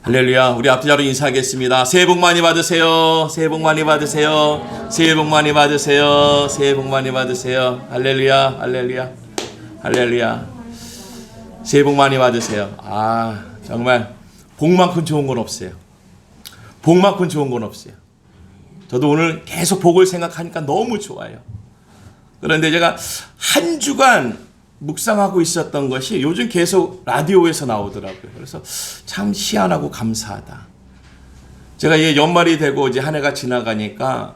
할렐루야. 우리 앞뒤자로 인사하겠습니다. 새해 복 많이 받으세요. 새해 복 많이 받으세요. 새해 복 많이 받으세요. 새해 복 많이 받으세요. 할렐루야. 할렐루야. 할렐루야. 새해 복 많이 받으세요. 정말 복만큼 좋은 건 없어요. 복만큼 좋은 건 없어요. 저도 오늘 계속 복을 생각하니까 너무 좋아요. 그런데 제가 한 주간 묵상하고 있었던 것이 요즘 계속 라디오에서 나오더라고요. 그래서 참 희한하고 감사하다. 제가 이제 연말이 되고 이제 한 해가 지나가니까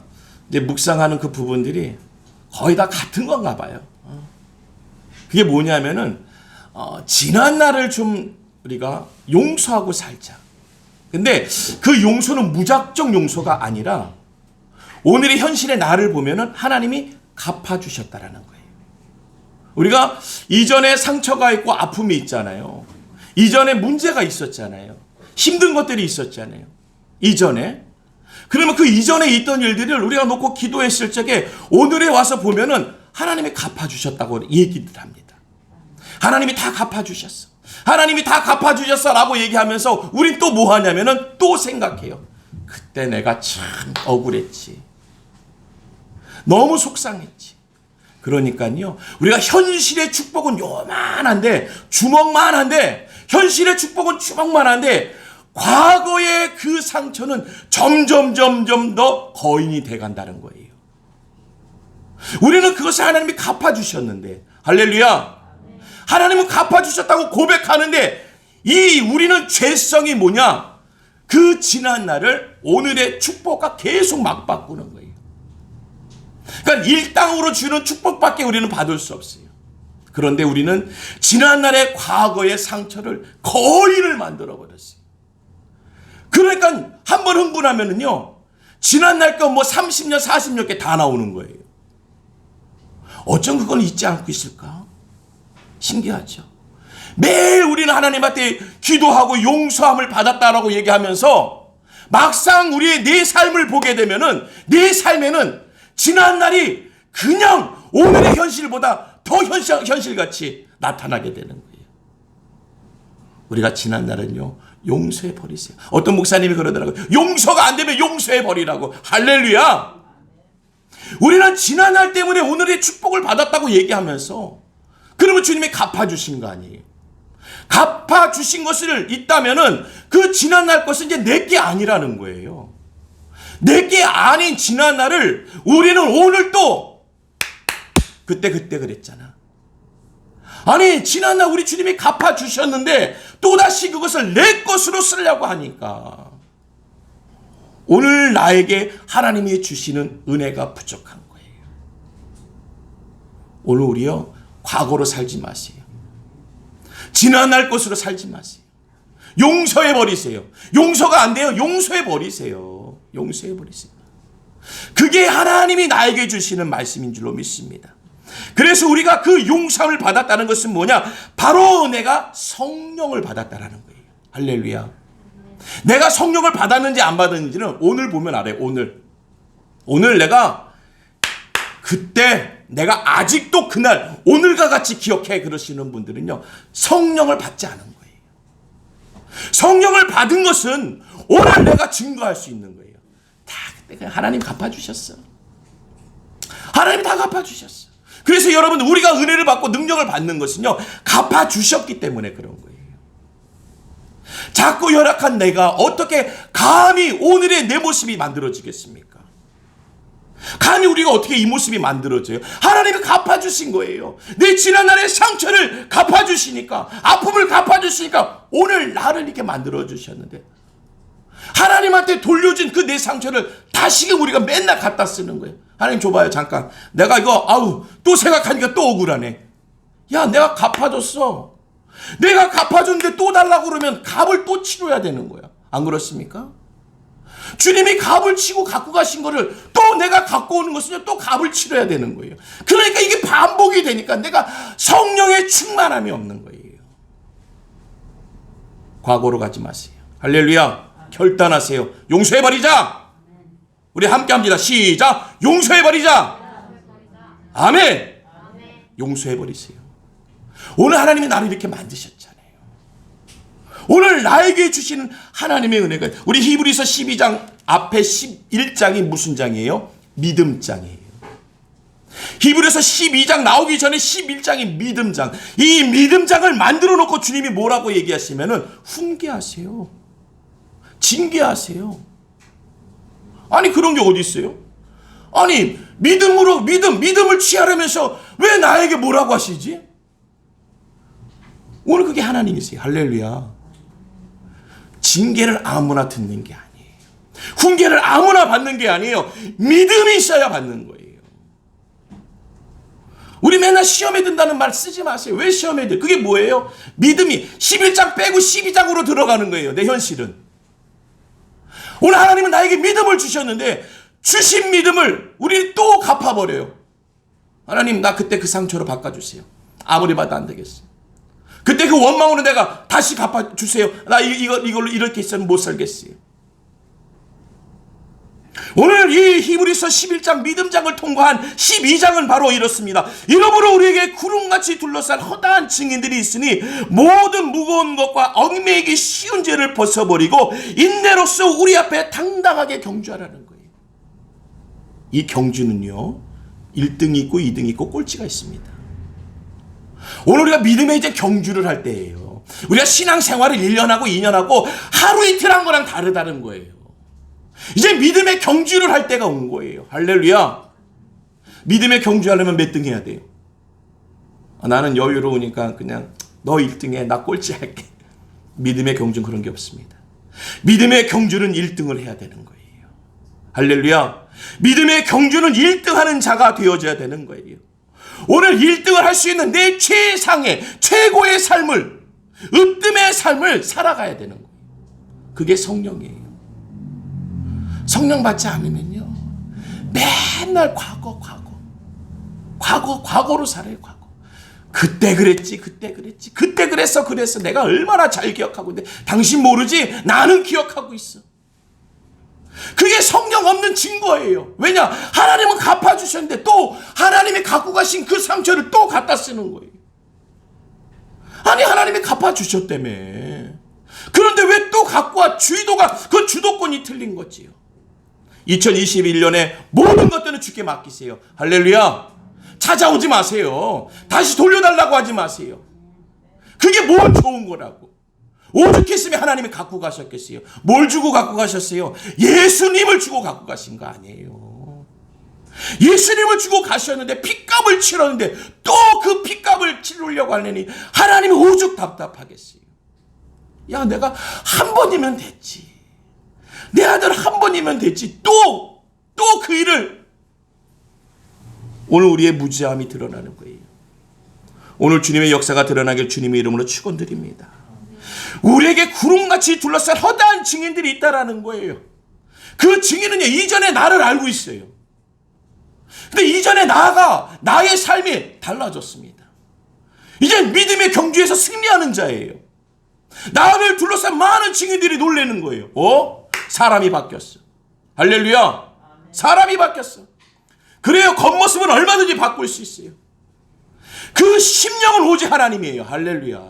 이제 묵상하는 그 부분들이 거의 다 같은 건가 봐요. 그게 뭐냐면은 지난 날을 좀 우리가 용서하고 살자. 근데 그 용서는 무작정 용서가 아니라 오늘의 현실의 나를 보면은 하나님이 갚아주셨다라는 거예요. 우리가 이전에 상처가 있고 아픔이 있잖아요. 이전에 문제가 있었잖아요. 힘든 것들이 있었잖아요. 이전에. 그러면 그 이전에 있던 일들을 우리가 놓고 기도했을 적에 오늘에 와서 보면은 하나님이 갚아주셨다고 얘기를 합니다. 하나님이 다 갚아주셨어. 하나님이 다 갚아주셨어 라고 얘기하면서 우린 또 뭐 하냐면은 또 생각해요. 그때 내가 참 억울했지. 너무 속상했지. 그러니까요, 우리가 현실의 축복은 요만한데, 주먹만한데, 현실의 축복은 주먹만한데, 과거의 그 상처는 점점 더 거인이 돼간다는 거예요. 우리는 그것을 하나님이 갚아주셨는데, 할렐루야. 하나님은 갚아주셨다고 고백하는데, 우리는 죄성이 뭐냐? 그 지난 날을 오늘의 축복과 계속 막 바꾸는 거예요. 그러니까 일당으로 주는 축복밖에 우리는 받을 수 없어요. 그런데 우리는 지난날의 과거의 상처를 거인을 만들어버렸어요. 그러니까 한번 흥분하면은요, 지난날 거 뭐 30년, 40년 게 다 나오는 거예요. 어쩜 그건 잊지 않고 있을까? 신기하죠. 매일 우리는 하나님한테 기도하고 용서함을 받았다라고 얘기하면서 막상 우리의 내 삶을 보게 되면은 내 삶에는 지난 날이 그냥 오늘의 현실보다 더 현실같이 나타나게 되는 거예요. 우리가 지난 날은요, 용서해 버리세요. 어떤 목사님이 그러더라고요. 용서가 안 되면 용서해 버리라고. 할렐루야. 우리는 지난 날 때문에 오늘의 축복을 받았다고 얘기하면서 그러면 주님이 갚아주신 거 아니에요. 갚아주신 것을 있다면은 그 지난 날 것은 이제 내게 아니라는 거예요. 내게 아닌 지난 날을 우리는 오늘 또 그때 그랬잖아. 아니 지난 날 우리 주님이 갚아주셨는데 또다시 그것을 내 것으로 쓰려고 하니까 오늘 나에게 하나님이 주시는 은혜가 부족한 거예요. 오늘 우리요, 과거로 살지 마세요. 지난 날 것으로 살지 마세요. 용서해 버리세요. 용서가 안 돼요? 용서해 버리세요. 용서해 버리세요. 그게 하나님이 나에게 주시는 말씀인 줄로 믿습니다. 그래서 우리가 그 용서를 받았다는 것은 뭐냐? 바로 내가 성령을 받았다라는 거예요. 할렐루야. 내가 성령을 받았는지 안 받았는지는 오늘 보면 알아요. 오늘 내가 그때 내가 아직도 그날 오늘과 같이 기억해 그러시는 분들은요, 성령을 받지 않은 거예요. 성령을 받은 것은 오늘 내가 증거할 수 있는 거예요. 다 그때 하나님 갚아주셨어. 하나님 다 갚아주셨어. 그래서 여러분, 우리가 은혜를 받고 능력을 받는 것은요, 갚아주셨기 때문에 그런 거예요. 작고 열악한 내가 어떻게 감히 오늘의 내 모습이 만들어지겠습니까? 감히 우리가 어떻게 이 모습이 만들어져요? 하나님이 갚아주신 거예요. 내 지난날의 상처를 갚아주시니까, 아픔을 갚아주시니까 오늘 나를 이렇게 만들어주셨는데, 하나님한테 돌려준 그 내 상처를 다시금 우리가 맨날 갖다 쓰는 거예요. 하나님 줘봐요, 잠깐. 내가 이거 또 생각하니까 또 억울하네. 야, 내가 갚아줬어. 내가 갚아줬는데 또 달라고 그러면 값을 또 치러야 되는 거야. 안 그렇습니까? 주님이 값을 치고 갖고 가신 거를 또 내가 갖고 오는 것은 또 값을 치러야 되는 거예요. 그러니까 이게 반복이 되니까 내가 성령의 충만함이 없는 거예요. 과거로 가지 마세요. 할렐루야. 결단하세요. 용서해버리자. 우리 함께 합니다. 시작. 용서해버리자. 아멘. 용서해버리세요. 오늘 하나님이 나를 이렇게 만드셨잖아요. 오늘 나에게 주시는 하나님의 은혜가, 우리 히브리서 12장 앞에 11장이 무슨 장이에요? 믿음장이에요. 히브리서 12장 나오기 전에 11장이 믿음장. 이 믿음장을 만들어 놓고 주님이 뭐라고 얘기하시면은 훈계하세요. 징계하세요. 아니 그런 게 어디 있어요? 아니 믿음을 취하려면서 왜 나에게 뭐라고 하시지? 오늘 그게 하나님이세요. 할렐루야. 징계를 아무나 듣는 게 아니에요. 훈계를 아무나 받는 게 아니에요. 믿음이 있어야 받는 거예요. 우리 맨날 시험에 든다는 말 쓰지 마세요. 왜 시험에 들? 그게 뭐예요? 믿음이 11장 빼고 12장으로 들어가는 거예요. 내 현실은. 오늘 하나님은 나에게 믿음을 주셨는데 주신 믿음을 우리 또 갚아버려요. 하나님 나 그때 그 상처로 바꿔주세요. 아무리 봐도 안 되겠어. 그때 그 원망으로 내가 다시 갚아주세요. 나 이걸로 이렇게 있으면 못 살겠어요. 오늘 이 히브리서 11장 믿음장을 통과한 12장은 바로 이렇습니다. 이러므로 우리에게 구름같이 둘러싼 허다한 증인들이 있으니 모든 무거운 것과 얽매이기 쉬운 죄를 벗어버리고 인내로써 우리 앞에 당당하게 경주하라는 거예요. 이 경주는요 1등이 있고 2등이 있고 꼴찌가 있습니다. 오늘 우리가 믿음의 이제 경주를 할 때예요. 우리가 신앙생활을 1년하고 2년하고 하루 이틀 한 거랑 다르다는 거예요. 이제 믿음의 경주를 할 때가 온 거예요. 할렐루야. 믿음의 경주하려면 몇 등 해야 돼요? 나는 여유로우니까 그냥 너 1등해 나 꼴찌 할게. 믿음의 경주는 그런 게 없습니다. 믿음의 경주는 1등을 해야 되는 거예요. 할렐루야. 믿음의 경주는 1등하는 자가 되어져야 되는 거예요. 오늘 1등을 할 수 있는 내 최상의 최고의 삶을, 으뜸의 삶을 살아가야 되는 거예요. 그게 성령이에요. 성령 받지 않으면요 맨날 과거로 살아요. 과거. 그때 그랬지 그때 그랬어 내가 얼마나 잘 기억하고 있는데 당신 모르지? 나는 기억하고 있어. 그게 성령 없는 증거예요. 왜냐? 하나님은 갚아주셨는데 또 하나님이 갖고 가신 그 상처를 또 갖다 쓰는 거예요. 아니 하나님이 갚아주셨다며. 그런데 왜 또 갖고 와? 그 주도권이 틀린 거지요. 2021년에 모든 것들은 주께 맡기세요. 할렐루야. 찾아오지 마세요. 다시 돌려달라고 하지 마세요. 그게 뭘 좋은 거라고. 오죽했으면 하나님이 갖고 가셨겠어요. 뭘 주고 갖고 가셨어요? 예수님을 주고 갖고 가신 거 아니에요. 예수님을 주고 가셨는데 핏값을 치렀는데 또 그 핏값을 치르려고 하려니 하나님이 오죽 답답하겠어요. 야 내가 한 번이면 됐지. 내 아들 한 번이면 됐지. 또 그 일을. 오늘 우리의 무지함이 드러나는 거예요. 오늘 주님의 역사가 드러나길 주님의 이름으로 축원드립니다. 우리에게 구름같이 둘러싼 허다한 증인들이 있다라는 거예요. 그 증인은요 이전에 나를 알고 있어요. 근데 이전에 나의 삶이 달라졌습니다. 이제 믿음의 경주에서 승리하는 자예요. 나를 둘러싼 많은 증인들이 놀라는 거예요. 사람이 바뀌었어. 할렐루야. 사람이 바뀌었어. 그래요. 겉모습은 얼마든지 바꿀 수 있어요. 그 심령은 오직 하나님이에요. 할렐루야.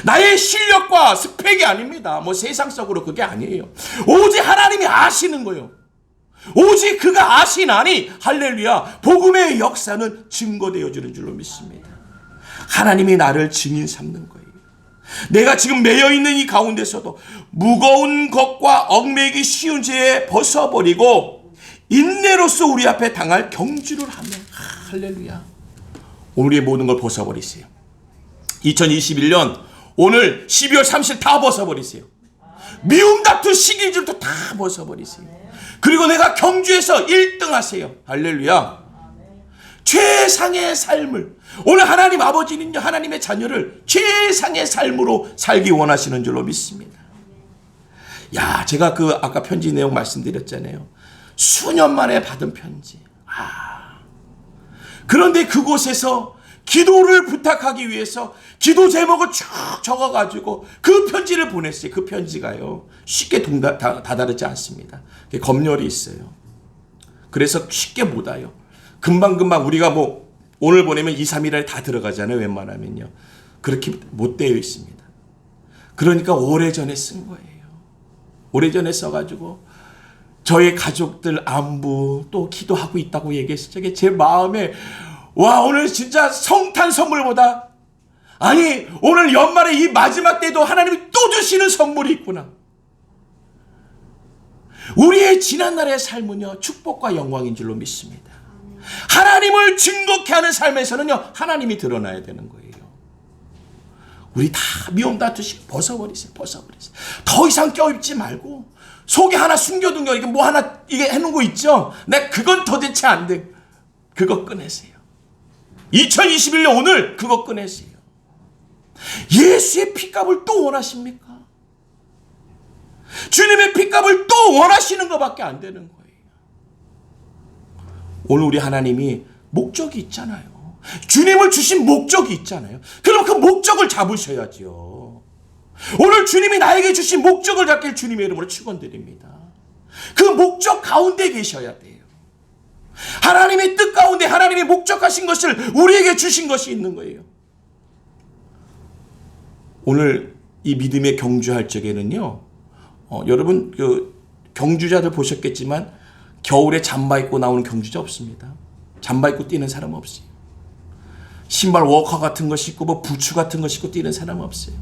나의 실력과 스펙이 아닙니다. 뭐 세상적으로 그게 아니에요. 오직 하나님이 아시는 거예요. 오직 그가 아시나니 할렐루야. 복음의 역사는 증거되어지는 줄로 믿습니다. 하나님이 나를 증인 삼는 거예요. 내가 지금 매여있는 이 가운데서도 무거운 것과 얽매이기 쉬운 죄에 벗어버리고 인내로서 우리 앞에 당할 경주를 하며 할렐루야. 오늘의 모든 걸 벗어버리세요. 2021년 오늘 12월 30일 다 벗어버리세요. 미움 다투 시기질도 다 벗어버리세요. 그리고 내가 경주에서 1등 하세요. 할렐루야. 최상의 삶을, 오늘 하나님 아버지는요 하나님의 자녀를 최상의 삶으로 살기 원하시는 줄로 믿습니다. 야, 제가 그 아까 편지 내용 말씀드렸잖아요. 수년 만에 받은 편지. 그런데 그곳에서 기도를 부탁하기 위해서 기도 제목을 쭉 적어가지고 그 편지를 보냈어요. 그 편지가요 쉽게 다다르지 않습니다. 검열이 있어요. 그래서 쉽게 못 와요. 금방금방 우리가 뭐 오늘 보내면 2, 3일 안에 다 들어가잖아요. 웬만하면요. 그렇게 못 되어 있습니다. 그러니까 오래전에 쓴 거예요. 오래전에 써가지고 저의 가족들 안부 또 기도하고 있다고 얘기했을 적에 제 마음에 와, 오늘 진짜 성탄 선물보다 아니 오늘 연말에 이 마지막 때도 하나님이 또 주시는 선물이 있구나. 우리의 지난날의 삶은요 축복과 영광인 줄로 믿습니다. 하나님을 증거케 하는 삶에서는요 하나님이 드러나야 되는 거예요. 우리 다 미움 다투시 벗어버리세요. 더 이상 껴입지 말고 속에 하나 숨겨둔 거 이게 뭐 하나 이게 해놓은 거 있죠. 내 그건 도대체 안 돼. 그거 꺼내세요. 2021년 오늘 그거 꺼내세요. 예수의 피값을 또 원하십니까? 주님의 피값을 또 원하시는 것밖에 안 되는 거예요. 오늘 우리 하나님이 목적이 있잖아요. 주님을 주신 목적이 있잖아요. 그럼 그 목적을 잡으셔야죠. 오늘 주님이 나에게 주신 목적을 잡길 주님의 이름으로 축원드립니다. 그 목적 가운데 계셔야 돼요. 하나님의 뜻 가운데 하나님이 목적하신 것을 우리에게 주신 것이 있는 거예요. 오늘 이 믿음의 경주할 적에는요, 여러분 그 경주자들 보셨겠지만 겨울에 잠바 입고 나오는 경주자 없습니다. 잠바 입고 뛰는 사람 없어요. 신발 워커 같은 거 신고 뭐 부츠 같은 거 신고 뛰는 사람 없어요.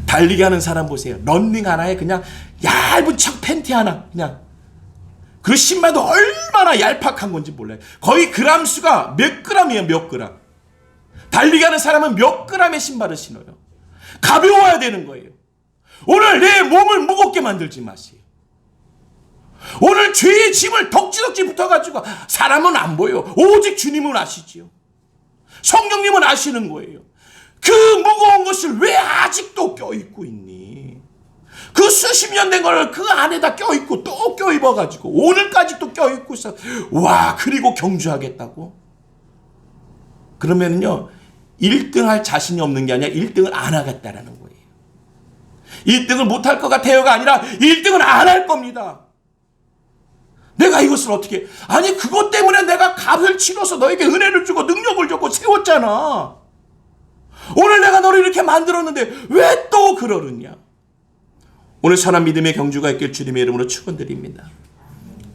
달리기 하는 사람 보세요. 런닝 하나에 그냥 얇은 척 팬티 하나 그냥. 그 신발도 얼마나 얄팍한 건지 몰라요. 거의 그람 수가 몇 그램이에요. 몇 그램. 달리기 하는 사람은 몇 그램의 신발을 신어요. 가벼워야 되는 거예요. 오늘 내 몸을 무겁게 만들지 마세요. 오늘 죄의 짐을 덕지덕지 붙어가지고 사람은 안 보여. 오직 주님은 아시지요. 성령님은 아시는 거예요. 그 무거운 것을 왜 아직도 껴입고 있니? 그 수십 년 된 걸 그 안에다 껴입고 또 껴입어가지고 오늘까지 또 껴입고 있어. 와, 그리고 경주하겠다고? 그러면요 1등 할 자신이 없는 게 아니라 1등을 안 하겠다라는 거예요. 1등을 못할 것 같아요가 아니라 1등을 안 할 겁니다. 내가 이것을 어떻게, 아니 그것 때문에 내가 값을 치러서 너에게 은혜를 주고 능력을 주고 세웠잖아. 오늘 내가 너를 이렇게 만들었는데 왜 또 그러느냐. 오늘 선한 믿음의 경주가 있길 주님의 이름으로 축원드립니다.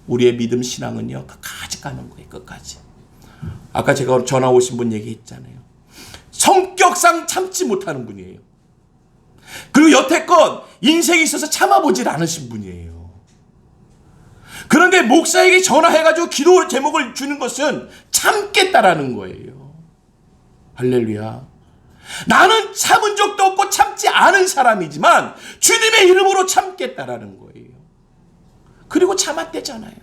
우리의 믿음 신앙은요 끝까지 가는 거예요. 끝까지. 아까 제가 전화 오신 분 얘기했잖아요. 성격상 참지 못하는 분이에요. 그리고 여태껏 인생에 있어서 참아보질 않으신 분이에요. 그런데 목사에게 전화해가지고 기도 제목을 주는 것은 참겠다라는 거예요. 할렐루야. 나는 참은 적도 없고 참지 않은 사람이지만 주님의 이름으로 참겠다라는 거예요. 그리고 참았대잖아요.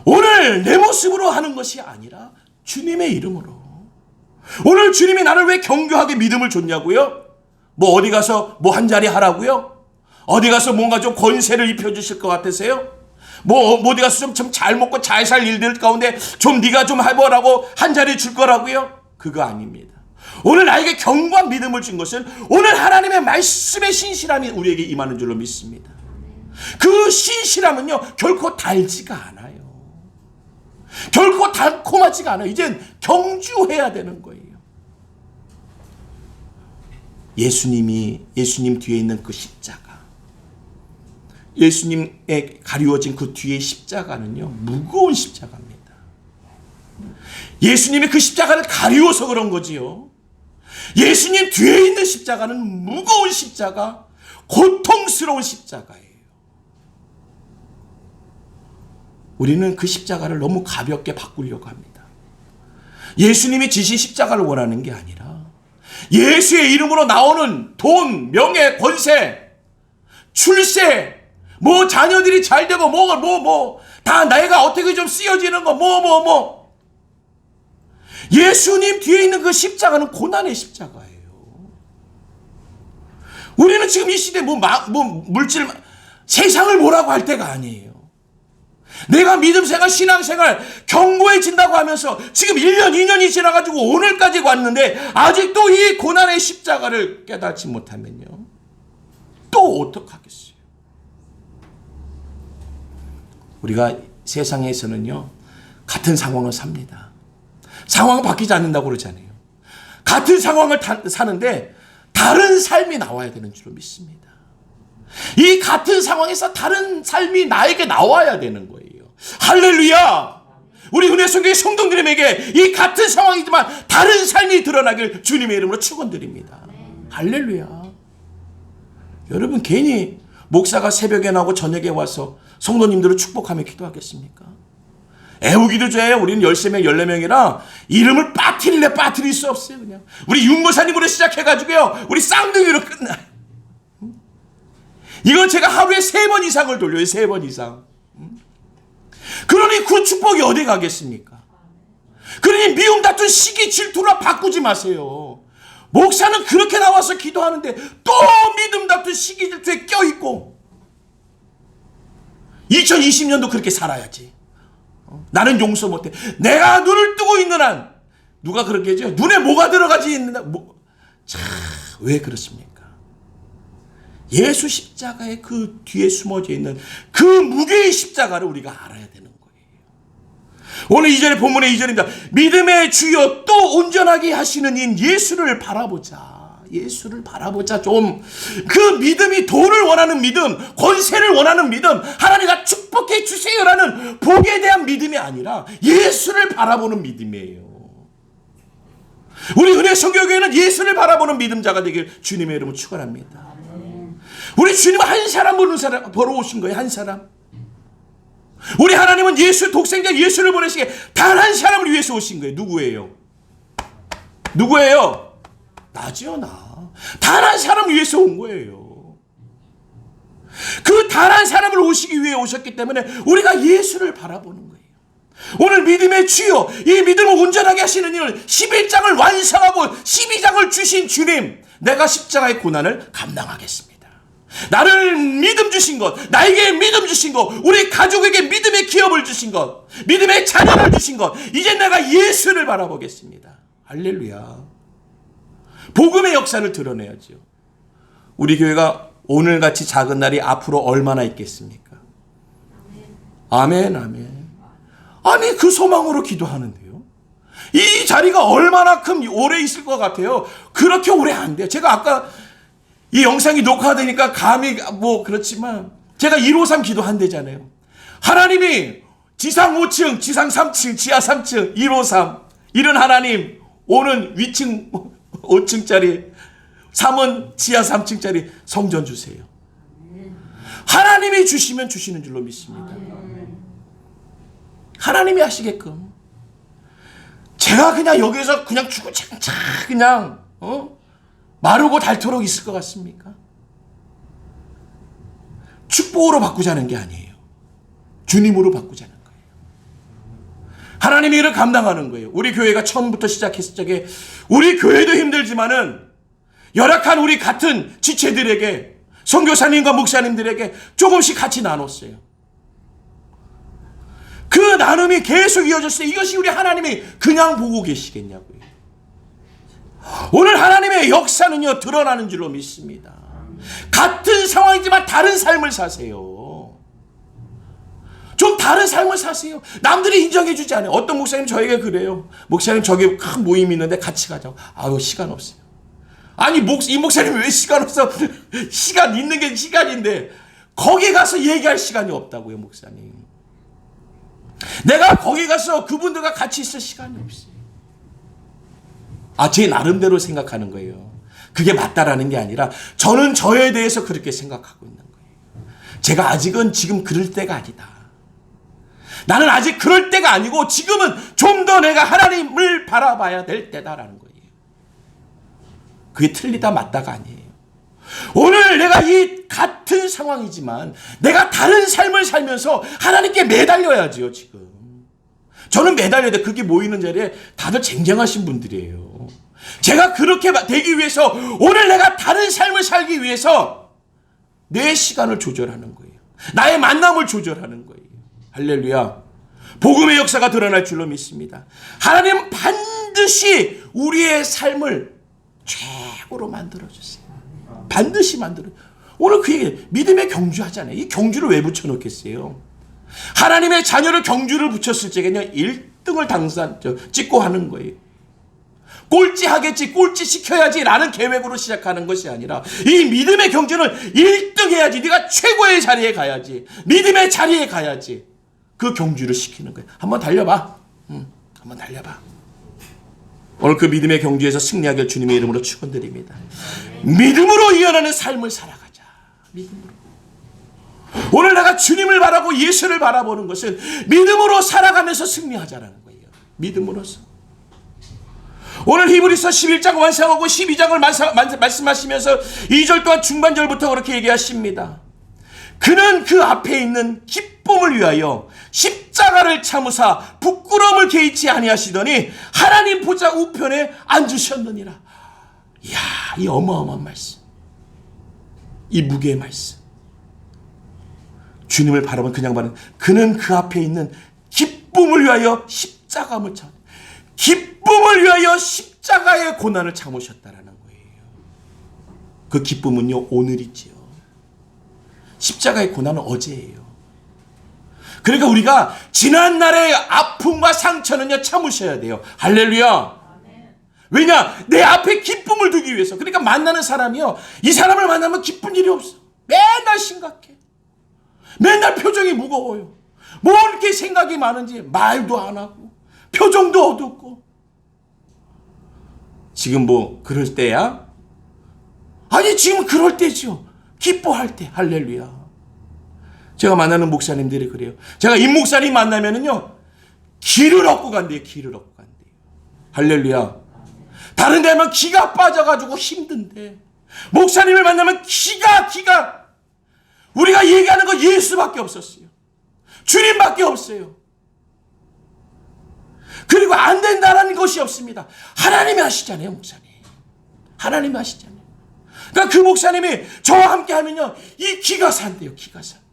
오늘 내 모습으로 하는 것이 아니라 주님의 이름으로. 오늘 주님이 나를 왜 경교하게 믿음을 줬냐고요? 뭐 어디 가서 뭐 한 자리 하라고요? 어디 가서 뭔가 좀 권세를 입혀주실 것 같으세요? 뭐 어디 가서 좀 잘 먹고 잘 살 일들 가운데 좀 네가 좀 해보라고 한 자리 줄 거라고요? 그거 아닙니다. 오늘 나에게 견고한 믿음을 준 것은 오늘 하나님의 말씀의 신실함이 우리에게 임하는 줄로 믿습니다. 그 신실함은요 결코 달지가 않아요. 결코 달콤하지가 않아요. 이젠 경주해야 되는 거예요. 예수님 뒤에 있는 그 십자가, 예수님의 가리워진 그 뒤에 십자가는요 무거운 십자가입니다. 예수님이 그 십자가를 가리워서 그런 거지요. 예수님 뒤에 있는 십자가는 무거운 십자가, 고통스러운 십자가예요. 우리는 그 십자가를 너무 가볍게 바꾸려고 합니다. 예수님이 지신 십자가를 원하는 게 아니라 예수의 이름으로 나오는 돈, 명예, 권세, 출세, 뭐 자녀들이 잘 되고 다 내가 어떻게 좀 쓰여지는 거 예수님 뒤에 있는 그 십자가는 고난의 십자가예요. 우리는 지금 이 시대에 물질, 세상을 뭐라고 할 때가 아니에요. 내가 믿음 생활, 신앙 생활 견고해진다고 하면서 지금 1년, 2년이 지나가지고 오늘까지 왔는데 아직도 이 고난의 십자가를 깨닫지 못하면요. 또 어떡하겠어요? 우리가 세상에서는요. 같은 상황을 삽니다. 상황은 바뀌지 않는다고 그러잖아요. 같은 상황을 사는데 다른 삶이 나와야 되는 줄로 믿습니다. 이 같은 상황에서 다른 삶이 나에게 나와야 되는 거예요. 할렐루야! 우리 은혜성교회 성도님에게 이 같은 상황이지만 다른 삶이 드러나길 주님의 이름으로 축원드립니다. 할렐루야! 여러분, 괜히 목사가 새벽에 나오고 저녁에 와서 성도님들을 축복하며 기도하겠습니까? 애우기도 우리는 13명, 14명이라 이름을 빠뜨릴 수 없어요. 그냥 우리 윤모사님으로 시작해가지고요, 우리 쌍둥이로 끝나요. 이건 제가 하루에 3번 이상을 돌려요. 3번 이상. 그러니 그 축복이 어디 가겠습니까? 그러니 미움, 다툰, 시기, 질투나 바꾸지 마세요. 목사는 그렇게 나와서 기도하는데 또 믿음, 다툰, 시기, 질투에 껴있고 2020년도 그렇게 살아야지. 나는 용서 못해. 내가 눈을 뜨고 있는 한, 누가 그렇게 하죠? 눈에 뭐가 들어가지 있는 한, 왜 그렇습니까? 예수 십자가의 그 뒤에 숨어져 있는 그 무게의 십자가를 우리가 알아야 되는 거예요. 오늘 2절의 본문의 2절입니다. 믿음의 주여 또 온전하게 하시는 인 예수를 바라보자. 예수를 바라보자. 좀 그 믿음이 돈을 원하는 믿음, 권세를 원하는 믿음, 하나님과 축복해 주세요라는 복에 대한 믿음이 아니라 예수를 바라보는 믿음이에요. 우리 은혜 성교교회는 예수를 바라보는 믿음자가 되길 주님의 이름으로 축원합니다. 우리 주님은 한 사람 보러 오신 거예요. 한 사람. 우리 하나님은 예수, 독생자 예수를 보내시게 단 한 사람을 위해서 오신 거예요. 누구예요? 누구예요? 나지요, 나. 단 한 사람을 위해서 온 거예요. 그 단 한 사람을 오시기 위해 오셨기 때문에 우리가 예수를 바라보는 거예요. 오늘 믿음의 주여, 이 믿음을 온전하게 하시는 이를 11장을 완성하고 12장을 주신 주님, 내가 십자가의 고난을 감당하겠습니다. 나를 믿음 주신 것, 나에게 믿음 주신 것, 우리 가족에게 믿음의 기업을 주신 것, 믿음의 자녀를 주신 것, 이제 내가 예수를 바라보겠습니다. 할렐루야. 복음의 역사를 드러내야죠. 우리 교회가 오늘같이 작은 날이 앞으로 얼마나 있겠습니까? 아멘, 아멘. 아니, 그 소망으로 기도하는데요. 이 자리가 얼마나 오래 있을 것 같아요? 그렇게 오래 안 돼요. 제가 아까 이 영상이 녹화되니까 감히 그렇지만 제가 153 기도한대잖아요. 하나님이 지상 5층, 지상 3층, 지하 3층, 153 이런 하나님, 오는 위층 5층짜리, 3은 지하 3층짜리 성전 주세요. 하나님이 주시면 주시는 줄로 믿습니다. 하나님이 하시게끔. 제가 그냥 여기서 그냥 주구장창 그냥 마르고 닳도록 있을 것 같습니까? 축복으로 바꾸자는 게 아니에요. 주님으로 바꾸자는 거예요. 하나님의 일을 감당하는 거예요. 우리 교회가 처음부터 시작했을 적에 우리 교회도 힘들지만은 열악한 우리 같은 지체들에게, 선교사님과 목사님들에게 조금씩 같이 나눴어요. 그 나눔이 계속 이어졌어요. 이것이 우리 하나님이 그냥 보고 계시겠냐고요. 오늘 하나님의 역사는요, 드러나는 줄로 믿습니다. 같은 상황이지만 다른 삶을 사세요. 좀 다른 삶을 사세요. 남들이 인정해 주지 않아요. 어떤 목사님 저에게 그래요. 목사님, 저기 큰 모임이 있는데 같이 가자고. 아유, 시간 없어요. 아니, 이 목사님 왜 시간 없어? 시간 있는 게 시간인데 거기 가서 얘기할 시간이 없다고요, 목사님. 내가 거기 가서 그분들과 같이 있을 시간이 없어요. 제 나름대로 생각하는 거예요. 그게 맞다라는 게 아니라 저는 저에 대해서 그렇게 생각하고 있는 거예요. 제가 아직은 지금 그럴 때가 아니다. 나는 아직 그럴 때가 아니고 지금은 좀 더 내가 하나님을 바라봐야 될 때다라는 거예요. 그게 틀리다 맞다가 아니에요. 오늘 내가 이 같은 상황이지만 내가 다른 삶을 살면서 하나님께 매달려야지요. 지금 저는 매달려야 돼. 그게 모이는 자리에 다들 쟁쟁하신 분들이에요. 제가 그렇게 되기 위해서 오늘 내가 다른 삶을 살기 위해서 내 시간을 조절하는 거예요. 나의 만남을 조절하는 거예요. 할렐루야. 복음의 역사가 드러날 줄로 믿습니다. 하나님은 반드시 우리의 삶을 최고로 만들어주세요. 반드시 만들어요. 오늘 그 얘기, 믿음의 경주 하잖아요. 이 경주를 왜 붙여놓겠어요? 하나님의 자녀를 경주를 붙였을 적에는 1등을 찍고 하는 거예요. 꼴찌하겠지, 꼴찌 시켜야지 라는 계획으로 시작하는 것이 아니라 이 믿음의 경주는 1등 해야지. 네가 최고의 자리에 가야지. 믿음의 자리에 가야지. 그 경주를 시키는 거예요. 한번 달려봐. 한번 달려봐. 오늘 그 믿음의 경주에서 승리하길 주님의 이름으로 축원드립니다. 믿음으로 이어나는 삶을 살아가자. 믿음으로. 오늘 내가 주님을 바라고 예수를 바라보는 것은 믿음으로 살아가면서 승리하자라는 거예요. 믿음으로서. 오늘 히브리서 11장 완성하고 12장을 말씀하시면서 2절 동안 중반절부터 그렇게 얘기하십니다. 그는 그 앞에 있는 기쁨을 위하여 십자가를 참으사 부끄러움을 개의치 아니하시더니 하나님 보좌 우편에 앉으셨느니라. 이야, 이 어마어마한 말씀. 이 무게의 말씀. 주님을 바라보면 그냥 바라는 그는 그 앞에 있는 기쁨을 위하여 십자가를 참 기쁨을 위하여 십자가의 고난을 참으셨다라는 거예요. 그 기쁨은요, 오늘이지요. 십자가의 고난은 어제예요. 그러니까 우리가 지난날의 아픔과 상처는요, 참으셔야 돼요. 할렐루야. 왜냐? 내 앞에 기쁨을 두기 위해서. 그러니까 만나는 사람이요, 이 사람을 만나면 기쁜 일이 없어. 맨날 심각해. 맨날 표정이 무거워요. 뭐 이렇게 생각이 많은지 말도 안 하고 표정도 어둡고. 지금 뭐 그럴 때야? 아니, 지금 그럴 때죠. 기뻐할 때. 할렐루야. 제가 만나는 목사님들이 그래요. 제가 임 목사님 만나면은요, 기를 얻고 간대요. 기를 얻고 간대요. 할렐루야. 다른 데 하면 기가 빠져가지고 힘든데, 목사님을 만나면 기가 우리가 얘기하는 거 예수밖에 없었어요. 주님밖에 없어요. 그리고 안 된다라는 것이 없습니다. 하나님이 하시잖아요, 목사님. 하나님이 하시잖아요. 그러니까 그 목사님이 저와 함께 하면요, 이 기가 산대요. 기가 산대요.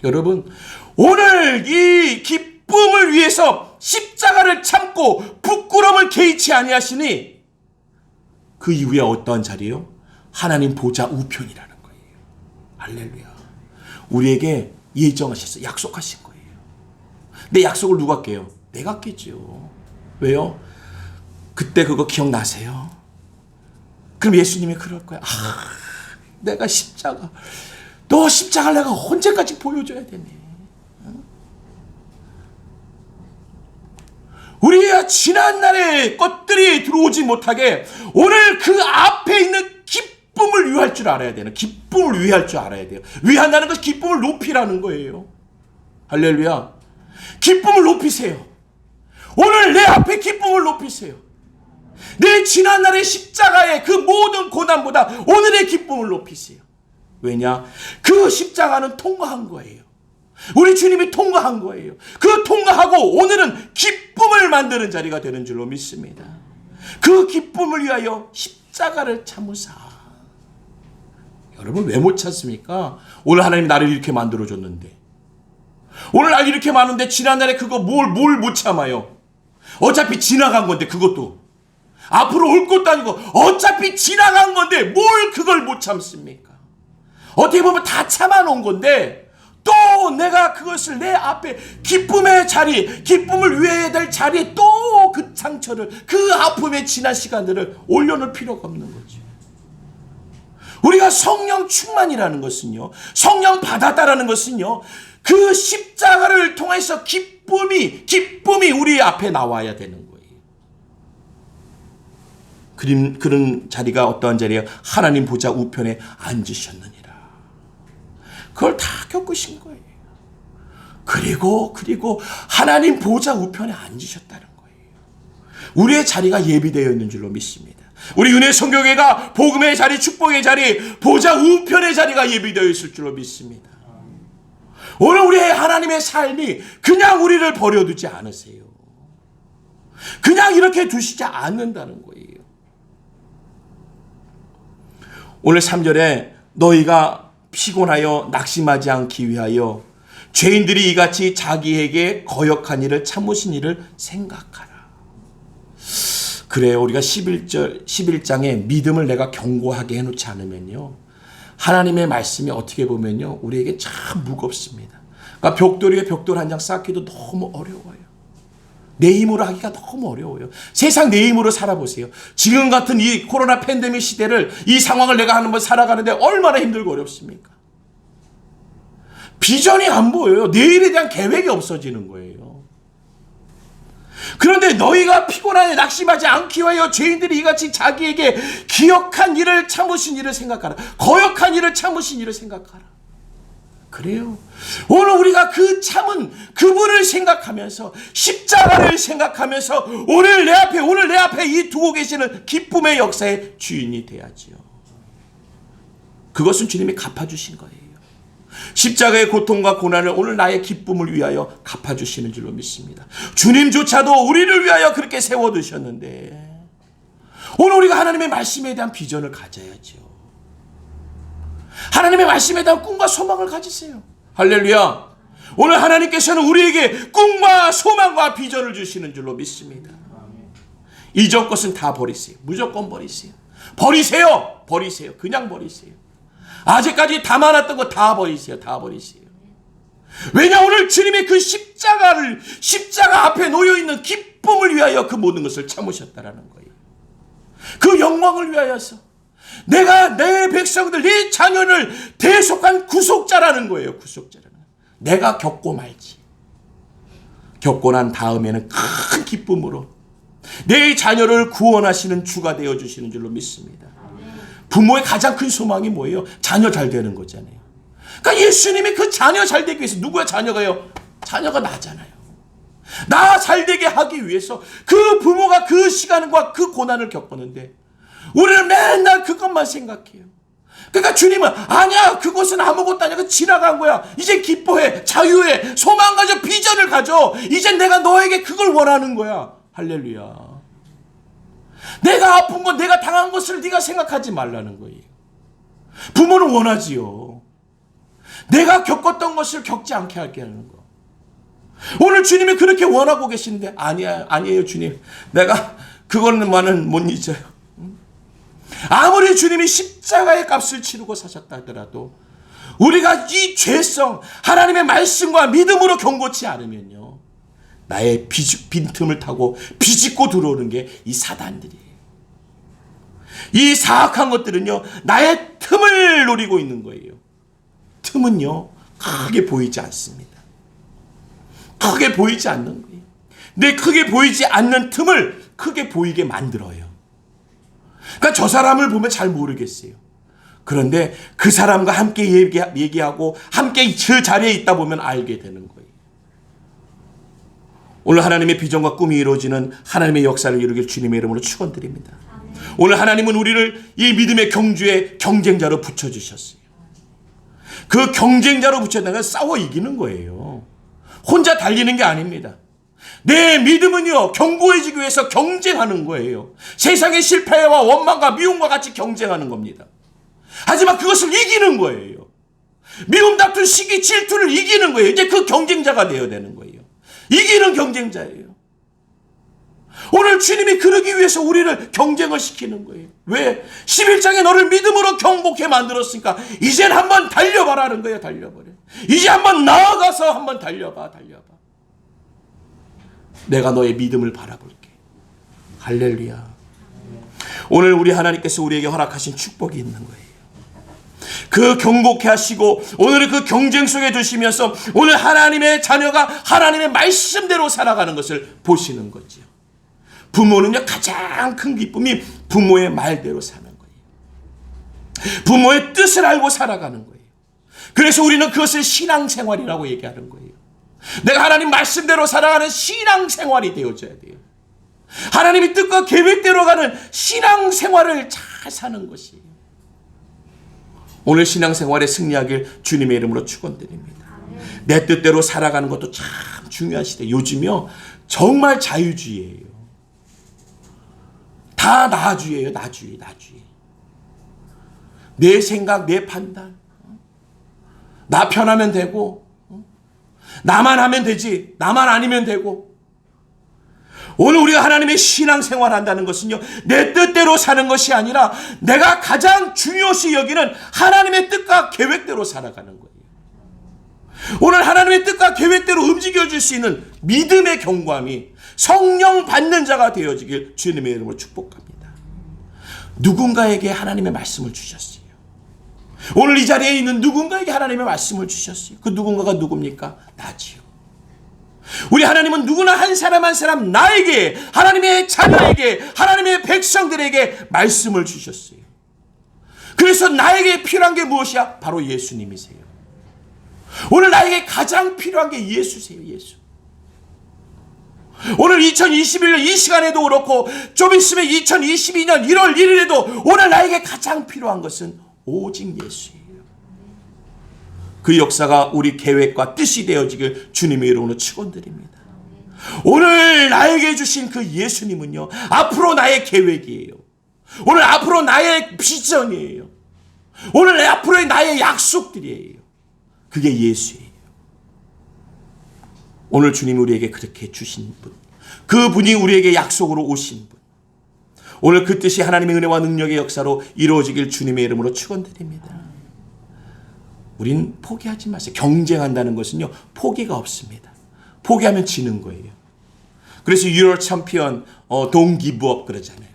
여러분, 오늘 이 기쁨을 위해서 십자가를 참고 부끄러움을 개의치 아니하시니 그 이후에 어떠한 자리요? 하나님 보좌 우편이라는 거예요. 할렐루야. 우리에게 예정하셨어요. 약속하신 거예요. 내 약속을 누가 깨요? 내가 깨죠. 왜요? 그때 그거 기억나세요? 그럼 예수님이 그럴 거야. 내가 십자가, 너 십자가를 내가 언제까지 보여줘야 되네. 우리가 지난날의 것들이 들어오지 못하게 오늘 그 앞에 있는 기쁨을 위할 줄 알아야 되는, 기쁨을 위할 줄 알아야 돼요. 위한다는 것은 기쁨을 높이라는 거예요. 할렐루야. 기쁨을 높이세요. 오늘 내 앞에 기쁨을 높이세요. 내 지난날의 십자가의 그 모든 고난보다 오늘의 기쁨을 높이세요. 왜냐? 그 십자가는 통과한 거예요. 우리 주님이 통과한 거예요. 그 통과하고 오늘은 기쁨을 만드는 자리가 되는 줄로 믿습니다. 그 기쁨을 위하여 십자가를 참으사. 여러분, 왜 못 찾습니까? 오늘 하나님 나를 이렇게 만들어줬는데, 오늘 날 이렇게 많은데 지난날에 그거 뭘 못 참아요. 어차피 지나간 건데, 그것도 앞으로 올 것도 아니고 어차피 지나간 건데 뭘 그걸 못 참습니까? 어떻게 보면 다 참아놓은 건데 또 내가 그것을 내 앞에 기쁨의 자리, 기쁨을 위해야 될 자리에 또 그 상처를, 그 아픔의 지난 시간들을 올려놓을 필요가 없는 거죠. 우리가 성령 충만이라는 것은요, 성령 받았다라는 것은요, 그 십자가를 통해서 기쁨이 우리 앞에 나와야 되는 거예요. 그런 자리가 어떠한 자리예요? 하나님 보좌 우편에 앉으셨느니라. 그걸 다 겪으신 거예요. 그리고 하나님 보좌 우편에 앉으셨다는 거예요. 우리의 자리가 예비되어 있는 줄로 믿습니다. 우리 은혜 성교회가 복음의 자리, 축복의 자리, 보좌 우편의 자리가 예비되어 있을 줄로 믿습니다. 오늘 우리의 하나님의 삶이 그냥 우리를 버려두지 않으세요. 그냥 이렇게 두시지 않는다는 거예요. 오늘 3절에 너희가 피곤하여 낙심하지 않기 위하여 죄인들이 이같이 자기에게 거역한 일을 참으신 일을 생각하라. 그래요. 우리가 11장에 믿음을 내가 견고하게 해놓지 않으면요, 하나님의 말씀이 어떻게 보면요, 우리에게 참 무겁습니다. 그러니까 벽돌 위에 벽돌 한 장 쌓기도 너무 어려워요. 내 힘으로 하기가 너무 어려워요. 세상 내 힘으로 살아보세요. 지금 같은 이 코로나 팬데믹 시대를, 이 상황을 내가 한번 살아가는데 얼마나 힘들고 어렵습니까? 비전이 안 보여요. 내일에 대한 계획이 없어지는 거예요. 그런데 너희가 피곤하니 낙심하지 않기 위하여 죄인들이 이같이 자기에게 기억한 일을 참으신 일을 생각하라. 거역한 일을 참으신 일을 생각하라. 그래요. 오늘 우리가 그 참은 그분을 생각하면서, 십자가를 생각하면서 오늘 내 앞에 이 두고 계시는 기쁨의 역사의 주인이 돼야지요. 그것은 주님이 갚아주신 거예요. 십자가의 고통과 고난을 오늘 나의 기쁨을 위하여 갚아주시는 줄로 믿습니다. 주님조차도 우리를 위하여 그렇게 세워두셨는데, 오늘 우리가 하나님의 말씀에 대한 비전을 가져야죠. 하나님의 말씀에 대한 꿈과 소망을 가지세요. 할렐루야. 오늘 하나님께서는 우리에게 꿈과 소망과 비전을 주시는 줄로 믿습니다. 이전 것은 다 버리세요. 무조건 버리세요. 버리세요. 그냥 버리세요. 아직까지 담아놨던 거 다 버리세요. 다 버리세요. 왜냐, 오늘 주님의 그 십자가 앞에 놓여있는 기쁨을 위하여 그 모든 것을 참으셨다라는 거예요. 그 영광을 위하여서 내가 내 백성들, 내 자녀를 대속한 구속자라는 거예요. 구속자라는 거예요. 내가 겪고 말지. 겪고 난 다음에는 큰 기쁨으로 내 자녀를 구원하시는 주가 되어주시는 줄로 믿습니다. 부모의 가장 큰 소망이 뭐예요? 자녀 잘 되는 거잖아요. 그러니까 예수님이 그 자녀 잘 되기 위해서, 누구야 자녀가요? 자녀가 나잖아요. 나 잘 되게 하기 위해서 그 부모가 그 시간과 그 고난을 겪었는데, 우리는 맨날 그것만 생각해요. 그러니까 주님은 아니야, 그것은 아무것도 아니야, 그 지나간 거야. 이제 기뻐해, 자유해, 소망 가져, 비전을 가져. 이제 내가 너에게 그걸 원하는 거야. 할렐루야. 내가 아픈 건, 내가 당한 것을 네가 생각하지 말라는 거예요. 부모는 원하지요. 내가 겪었던 것을 겪지 않게 할게 하는 거. 오늘 주님이 그렇게 원하고 계신데, 아니에요 주님, 내가 그것만은 못 잊어요. 아무리 주님이 십자가의 값을 치르고 사셨다 하더라도 우리가 이 죄성, 하나님의 말씀과 믿음으로 경고치 않으면요, 나의 빈틈을 타고 비집고 들어오는 게 이 사단들이에요. 이 사악한 것들은요, 나의 틈을 노리고 있는 거예요. 틈은요, 크게 보이지 않습니다. 크게 보이지 않는 거예요. 내 크게 보이지 않는 틈을 크게 보이게 만들어요. 그러니까 저 사람을 보면 잘 모르겠어요. 그런데 그 사람과 함께 얘기하고 함께 그 자리에 있다 보면 알게 되는 거예요. 오늘 하나님의 비전과 꿈이 이루어지는 하나님의 역사를 이루길 주님의 이름으로 축원드립니다. 오늘 하나님은 우리를 이 믿음의 경주에 경쟁자로 붙여주셨어요. 그 경쟁자로 붙여다가 싸워 이기는 거예요. 혼자 달리는 게 아닙니다. 내 믿음은요, 견고해지기 위해서 경쟁하는 거예요. 세상의 실패와 원망과 미움과 같이 경쟁하는 겁니다. 하지만 그것을 이기는 거예요. 미움, 다툼, 시기, 질투를 이기는 거예요. 이제 그 경쟁자가 되어야 되는 거예요. 이기는 경쟁자예요. 오늘 주님이 그러기 위해서 우리를 경쟁을 시키는 거예요. 왜? 11장에 너를 믿음으로 경복해 만들었으니까 이젠 한번 달려봐라는 거예요. 달려버려. 이제 한번 나아가서 한번 달려봐. 내가 너의 믿음을 바라볼게. 할렐루야. 오늘 우리 하나님께서 우리에게 허락하신 축복이 있는 거예요. 그 경고케 하시고 오늘의 그 경쟁 속에 두시면서 오늘 하나님의 자녀가 하나님의 말씀대로 살아가는 것을 보시는 거죠. 부모는요, 가장 큰 기쁨이 부모의 말대로 사는 거예요. 부모의 뜻을 알고 살아가는 거예요. 그래서 우리는 그것을 신앙생활이라고 얘기하는 거예요. 내가 하나님 말씀대로 살아가는 신앙생활이 되어져야 돼요. 하나님의 뜻과 계획대로 가는 신앙생활을 잘 사는 것이에요. 오늘 신앙생활에 승리하길 주님의 이름으로 축원드립니다. 내 뜻대로 살아가는 것도 참 중요한 시대. 요즘요, 정말 자유주의예요. 다 나주의예요. 나주의. 내 생각, 내 판단. 나 편하면 되고, 나만 하면 되지, 나만 아니면 되고. 오늘 우리가 하나님의 신앙생활 한다는 것은요, 내 뜻대로 사는 것이 아니라 내가 가장 중요시 여기는 하나님의 뜻과 계획대로 살아가는 거예요. 오늘 하나님의 뜻과 계획대로 움직여줄 수 있는 믿음의 견고함이 성령 받는 자가 되어지길 주님의 이름으로 축복합니다. 누군가에게 하나님의 말씀을 주셨어요. 오늘 이 자리에 있는 누군가에게 하나님의 말씀을 주셨어요. 그 누군가가 누굽니까? 나지요. 우리 하나님은 누구나 한 사람 한 사람 나에게, 하나님의 자녀에게, 하나님의 백성들에게 말씀을 주셨어요. 그래서 나에게 필요한 게 무엇이야? 바로 예수님이세요. 오늘 나에게 가장 필요한 게 예수세요. 예수. 오늘 2021년 이 시간에도 그렇고 좀 있으면 2022년 1월 1일에도 오늘 나에게 가장 필요한 것은 오직 예수예요. 그 역사가 우리 계획과 뜻이 되어지길 주님의 이름으로 축원드립니다. 오늘 나에게 주신 그 예수님은요, 앞으로 나의 계획이에요. 오늘 앞으로 나의 비전이에요. 오늘 앞으로의 나의 약속들이에요. 그게 예수예요. 오늘 주님이 우리에게 그렇게 주신 분, 그분이 우리에게 약속으로 오신 분, 오늘 그 뜻이 하나님의 은혜와 능력의 역사로 이루어지길 주님의 이름으로 축원드립니다. 우린 포기하지 마세요. 경쟁한다는 것은요, 포기가 없습니다. 포기하면 지는 거예요. 그래서 You're champion, don't give up 그러잖아요.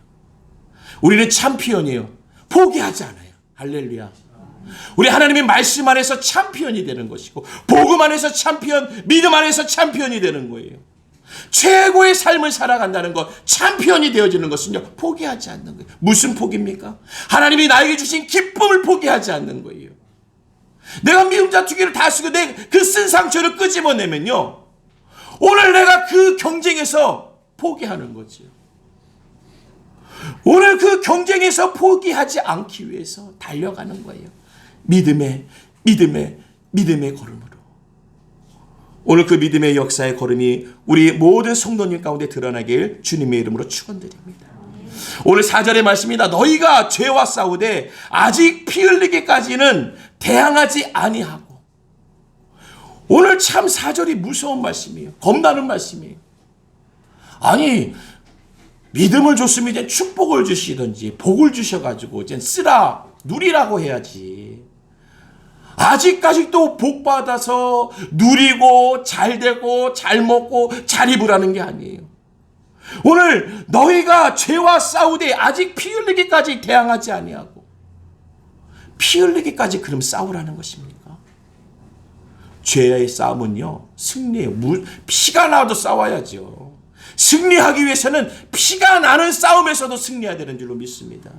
우리는 챔피언이에요. 포기하지 않아요. 할렐루야. 우리 하나님의 말씀 안에서 챔피언이 되는 것이고, 복음 안에서 챔피언, 믿음 안에서 챔피언이 되는 거예요. 최고의 삶을 살아간다는 것, 챔피언이 되어지는 것은요, 포기하지 않는 거예요. 무슨 포기입니까? 하나님이 나에게 주신 기쁨을 포기하지 않는 거예요. 내가 미움자 투기를 다 쓰고 내 그 쓴 상처를 끄집어내면요, 오늘 내가 그 경쟁에서 포기하는 거죠. 오늘 그 경쟁에서 포기하지 않기 위해서 달려가는 거예요. 믿음의 걸음으로. 오늘 그 믿음의 역사의 걸음이 우리 모든 성도님 가운데 드러나길 주님의 이름으로 축원드립니다. 오늘 4절의 말씀입니다. 너희가 죄와 싸우되 아직 피 흘리기까지는 대항하지 아니하고. 오늘 참 4절이 무서운 말씀이에요. 겁나는 말씀이에요. 아니, 믿음을 줬으면 이제 축복을 주시든지 복을 주셔가지고 이제 쓰라, 누리라고 해야지. 아직까지도 복 받아서 누리고 잘 되고 잘 먹고 잘 입으라는 게 아니에요. 오늘 너희가 죄와 싸우되 아직 피 흘리기까지 대항하지 아니하고. 피 흘리기까지 그럼 싸우라는 것입니까? 죄의 싸움은요, 승리예요. 피가 나도 싸워야죠. 승리하기 위해서는 피가 나는 싸움에서도 승리해야 되는 줄로 믿습니다.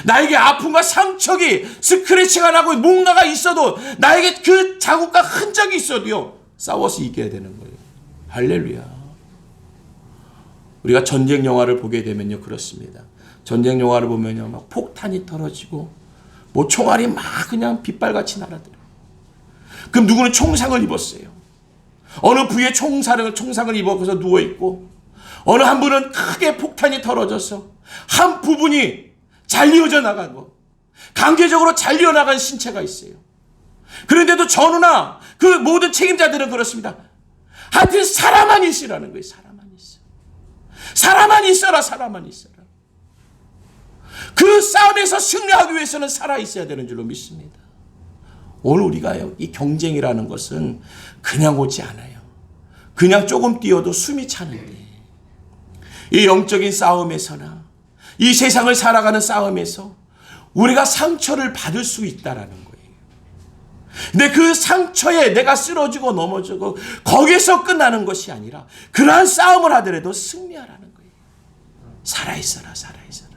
나에게 아픔과 상처기, 스크래치가 나고 뭔가가 있어도, 나에게 그 자국과 흔적이 있어도요, 싸워서 이겨야 되는 거예요. 할렐루야. 우리가 전쟁 영화를 보게 되면요, 그렇습니다. 전쟁 영화를 보면요, 막 폭탄이 떨어지고 뭐 총알이 막 그냥 빗발같이 날아들어요. 그럼 누구는 총상을 입었어요. 어느 부위에 총상을 입어서 누워있고, 어느 한 분은 크게 폭탄이 떨어져서 한 부분이 잘리어져 나가고 강제적으로 잘려나간 신체가 있어요. 그런데도 전우나 그 모든 책임자들은 그렇습니다. 하여튼 살아만 있으라는 거예요. 살아만 있어. 살아만 있어라. 살아만 있어라. 그 싸움에서 승리하기 위해서는 살아있어야 되는 줄로 믿습니다. 오늘 우리가 이 경쟁이라는 것은 그냥 오지 않아요. 그냥 조금 뛰어도 숨이 차는데, 이 영적인 싸움에서나 이 세상을 살아가는 싸움에서 우리가 상처를 받을 수 있다라는 거예요. 근데 그 상처에 내가 쓰러지고 넘어지고 거기서 끝나는 것이 아니라, 그러한 싸움을 하더라도 승리하라는 거예요. 살아있어라. 살아있어라.